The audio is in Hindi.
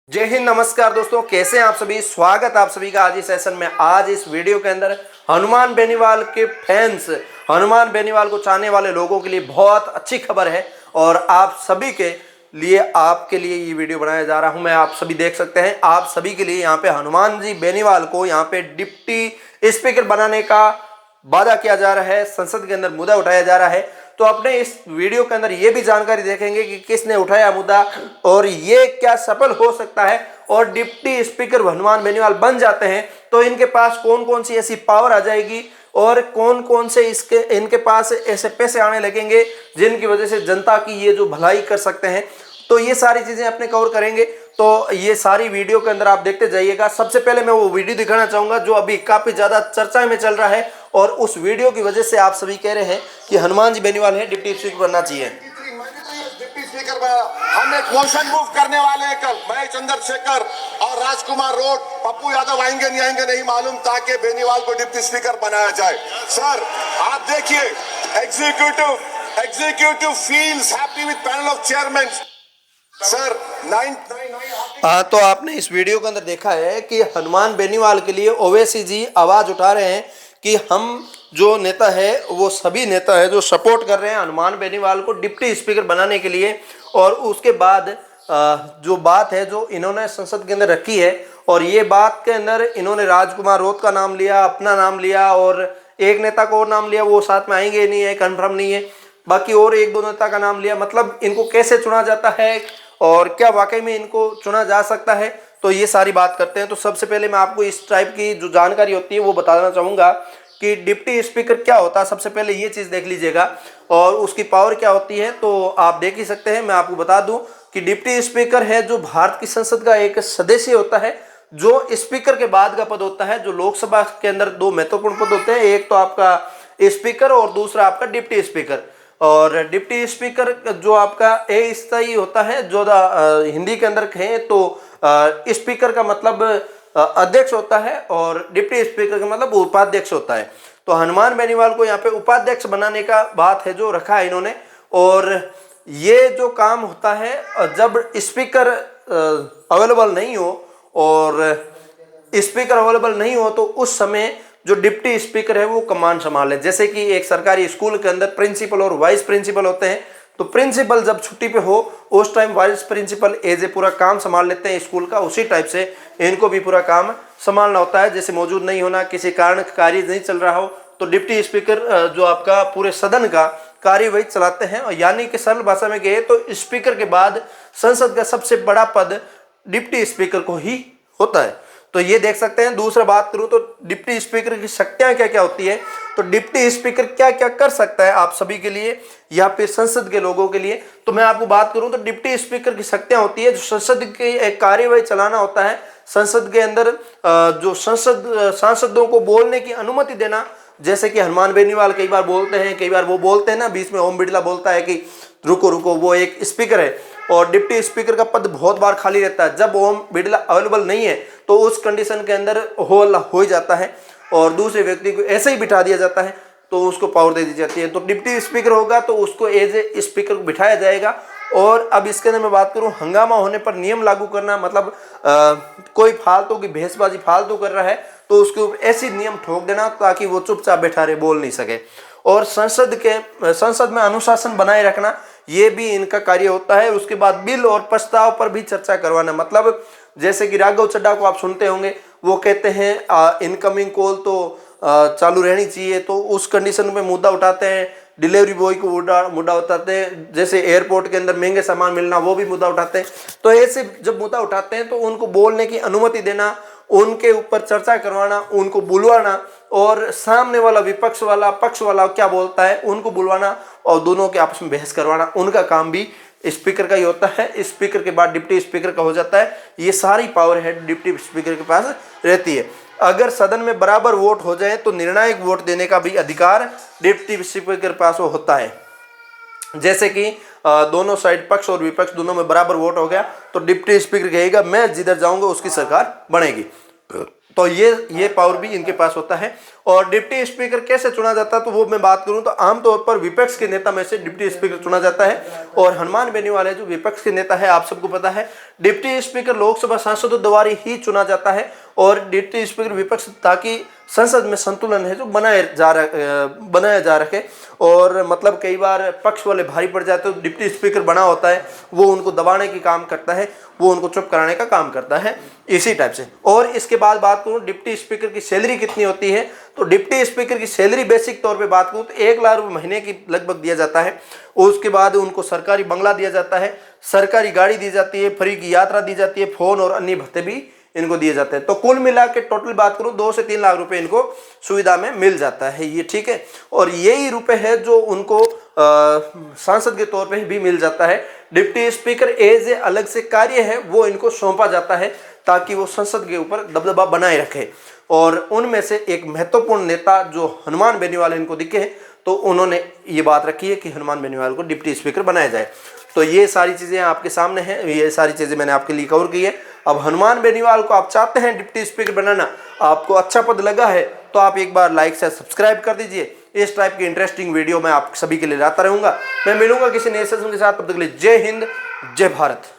जय हिंद, नमस्कार दोस्तों, कैसे हैं आप सभी। स्वागत आप सभी का आज इस सेशन में। आज इस वीडियो के अंदर हनुमान बेनीवाल के फैंस, हनुमान बेनीवाल को चाहने वाले लोगों के लिए बहुत अच्छी खबर है और आप सभी के लिए, आपके लिए ये वीडियो बनाया जा रहा हूं मैं। आप सभी देख सकते हैं, आप सभी के लिए यहाँ पे हनुमान जी बेनीवाल को यहाँ पे डिप्टी स्पीकर बनाने का वादा किया जा रहा है, संसद के अंदर मुद्दा उठाया जा रहा है। तो अपने इस वीडियो के अंदर ये भी जानकारी देखेंगे कि किसने उठाया मुद्दा और ये क्या सफल हो सकता है और डिप्टी स्पीकर हनुमान बेनीवाल बन जाते हैं तो इनके पास कौन कौन सी ऐसी पावर आ जाएगी और कौन कौन से इनके पास ऐसे पैसे आने लगेंगे जिनकी वजह से जनता की ये जो भलाई कर सकते हैं। तो ये सारी चीजें अपने कवर करेंगे, तो ये सारी वीडियो के अंदर आप देखते जाइएगा। सबसे पहले मैं वो वीडियो दिखाना चाहूंगा जो अभी काफी ज्यादा चर्चा में चल रहा है और उस वीडियो की वजह से आप सभी कह रहे हैं कि हनुमान जी बेनीवाल है डिप्टी स्पीकर बनना चाहिए। डिप्टी स्पीकर हम एक मोशन मूव करने वाले हैं कल। मैं चंद्रशेखर और राजकुमार रोड, पप्पू यादव आएंगे नहीं मालूम, ताकि बेनीवाल को डिप्टी स्पीकर बनाया जाए। सर आप देखिए, executive feels happy with panel of chairman. Sir तो आपने इस वीडियो के अंदर देखा है कि हनुमान बेनीवाल के लिए ओवैसी जी आवाज उठा रहे हैं कि हम जो नेता है वो सभी नेता है जो सपोर्ट कर रहे हैं हनुमान बेनीवाल को डिप्टी स्पीकर बनाने के लिए। और उसके बाद जो बात है जो इन्होंने संसद के अंदर रखी है और ये बात के अंदर इन्होंने राजकुमार रोत का नाम लिया, अपना नाम लिया और एक नेता को और नाम लिया, वो साथ में आएंगे नहीं है, कन्फर्म नहीं है। बाकी और एक दो नेता का नाम लिया। मतलब इनको कैसे चुना जाता है और क्या वाकई में इनको चुना जा सकता है, तो ये सारी बात करते हैं। तो सबसे पहले मैं आपको इस टाइप की जो जानकारी होती है वो बताना चाहूँगा कि डिप्टी स्पीकर क्या होता है। सबसे पहले ये चीज़ देख लीजिएगा और उसकी पावर क्या होती है तो आप देख ही सकते हैं। मैं आपको बता दूं कि डिप्टी स्पीकर है जो भारत की संसद का एक सदस्य होता है, जो स्पीकर के बाद का पद होता है। जो लोकसभा के अंदर दो महत्वपूर्ण पद होते हैं, एक तो आपका स्पीकर और दूसरा आपका डिप्टी स्पीकर। और डिप्टी स्पीकर जो आपका अस्थायी होता है, जो हिंदी के अंदर कहें तो स्पीकर का मतलब अध्यक्ष होता है और डिप्टी स्पीकर का मतलब उपाध्यक्ष होता है। तो हनुमान बेनीवाल को यहाँ पे उपाध्यक्ष बनाने का बात है जो रखा है इन्होंने। और ये जो काम होता है जब स्पीकर अवेलेबल नहीं हो और स्पीकर अवेलेबल नहीं हो तो उस समय जो डिप्टी स्पीकर है वो कमान संभाले। जैसे कि एक सरकारी स्कूल के अंदर प्रिंसिपल और वाइस प्रिंसिपल होते हैं, तो प्रिंसिपल जब छुट्टी पे हो उस time vice principal as a पूरा काम संभाल लेते हैं स्कूल का। उसी टाइप से इनको भी पूरा काम संभालना होता है। जैसे मौजूद नहीं होना, किसी कारण कार्य नहीं चल रहा हो तो डिप्टी स्पीकर जो आपका पूरे सदन का कार्यवाही चलाते हैं। और यानी कि सरल भाषा में कहे तो स्पीकर के बाद संसद का सबसे बड़ा पद डिप्टी स्पीकर को ही होता है। तो ये देख सकते हैं। दूसरा बात करूं तो डिप्टी स्पीकर की शक्तियां क्या क्या होती है, तो डिप्टी स्पीकर क्या क्या कर सकता है आप सभी के लिए या फिर संसद के लोगों के लिए। तो मैं आपको बात करूं तो डिप्टी स्पीकर की शक्तियां होती है जो संसद की एक कार्यवाही चलाना होता है। संसद के अंदर जो सांसदों को बोलने की अनुमति देना। जैसे कि हनुमान बेनीवाल कई बार बोलते हैं, कई बार वो बोलते हैं ना, बीच में ओम बिड़ला बोलता है कि रुको रुको, वो एक स्पीकर है और डिप्टी स्पीकर का पद बहुत बार खाली रहता है। जब ओम बिड़ला अवेलेबल नहीं है तो उस कंडीशन के अंदर हो जाता है और दूसरे व्यक्ति को ऐसे ही बिठा दिया जाता है, तो उसको पावर दे दी जाती है। तो डिप्टी स्पीकर होगा तो उसको एज ए स्पीकर को बिठाया जाएगा। और अब इसके अंदर मैं बात करूं हंगामा होने पर नियम लागू करना, मतलब कोई फालतू की भेसबाजी फालतू कर रहा है तो उसके ऊपर ऐसी नियम ठोक देना ताकि वो चुपचाप बैठा रहे, बोल नहीं सके। और संसद में अनुशासन बनाए रखना, ये भी इनका कार्य होता है। उसके बाद बिल और प्रस्ताव पर भी चर्चा करवाना। मतलब जैसे कि राघव चड्ढा को आप सुनते होंगे, वो कहते हैं इनकमिंग कॉल तो चालू रहनी चाहिए, तो उस कंडीशन में मुद्दा उठाते हैं। डिलीवरी बॉय को मुद्दा उठाते हैं। जैसे एयरपोर्ट के अंदर महंगे सामान मिलना, वो भी मुद्दा उठाते हैं। तो ऐसे जब मुद्दा उठाते हैं तो उनको बोलने की अनुमति देना, उनके ऊपर चर्चा करवाना, उनको बुलवाना और सामने वाला विपक्ष वाला पक्ष वाला क्या बोलता है उनको बुलवाना और दोनों के आपस में बहस करवाना, उनका काम भी स्पीकर का ही होता है। स्पीकर के बाद डिप्टी स्पीकर का हो जाता है। ये सारी पावर है डिप्टी स्पीकर के पास रहती है। अगर सदन में बराबर वोट हो जाए तो निर्णायक वोट देने का भी अधिकार डिप्टी स्पीकर के पास होता है। जैसे कि दोनों साइड पक्ष और विपक्ष दोनों में बराबर वोट हो गया तो डिप्टी स्पीकर कहेगा मैं जिधर जाऊंगा उसकी सरकार बनेगी। तो ये पावर भी इनके पास होता है। और डिप्टी स्पीकर कैसे चुना जाता है, तो वो मैं बात करूं तो आमतौर पर विपक्ष के नेता में से डिप्टी स्पीकर चुना जाता है। और हनुमान बेनीवाल है जो विपक्ष के नेता है, आप सबको पता है डिप्टी स्पीकर लोकसभा सांसदों द्वारा ही चुना जाता है। और डिप्टी स्पीकर विपक्ष ताकि संसद में संतुलन है जो बनाया जा रखे। और मतलब कई बार पक्ष वाले भारी पड़ जाते तो डिप्टी स्पीकर बना होता है, वो उनको दबाने की काम करता है, वो उनको चुप कराने का काम करता है, इसी टाइप से। और इसके बाद बात करूं डिप्टी स्पीकर की सैलरी कितनी होती है, तो डिप्टी स्पीकर की सैलरी बेसिक तौर पे बात करूं तो 1 लाख रुपये महीने की लगभग दिया जाता है। उसके बाद उनको सरकारी बंगला दिया जाता है, सरकारी गाड़ी दी जाती है, फ्री की यात्रा दी जाती है, फोन और अन्य भत्ते भी इनको दिए जाते हैं। तो कुल मिला के टोटल बात करूं 2 से 3 लाख रुपए इनको सुविधा में मिल जाता है, ये ठीक है। और यही रुपए है जो उनको सांसद के तौर पे भी मिल जाता है। डिप्टी स्पीकर एज ए अलग से कार्य है वो इनको सौंपा जाता है ताकि वो संसद के ऊपर दबदबा बनाए रखे। और उनमें से एक महत्वपूर्ण नेता जो हनुमान बेनीवाल इनको दिखे तो उन्होंने ये बात रखी है कि हनुमान बेनीवाल को डिप्टी स्पीकर बनाया जाए। तो ये सारी चीज़ें आपके सामने हैं, ये सारी चीज़ें मैंने आपके लिए कवर की है। अब हनुमान बेनीवाल को आप चाहते हैं डिप्टी स्पीकर बनाना, आपको अच्छा पद लगा है तो आप एक बार लाइक से सब्सक्राइब कर दीजिए। इस टाइप की इंटरेस्टिंग वीडियो मैं आप सभी के लिए लाता रहूँगा। मैं मिलूंगा किसी नए सेशन के साथ, तब तक के लिए जय हिंद, जय भारत।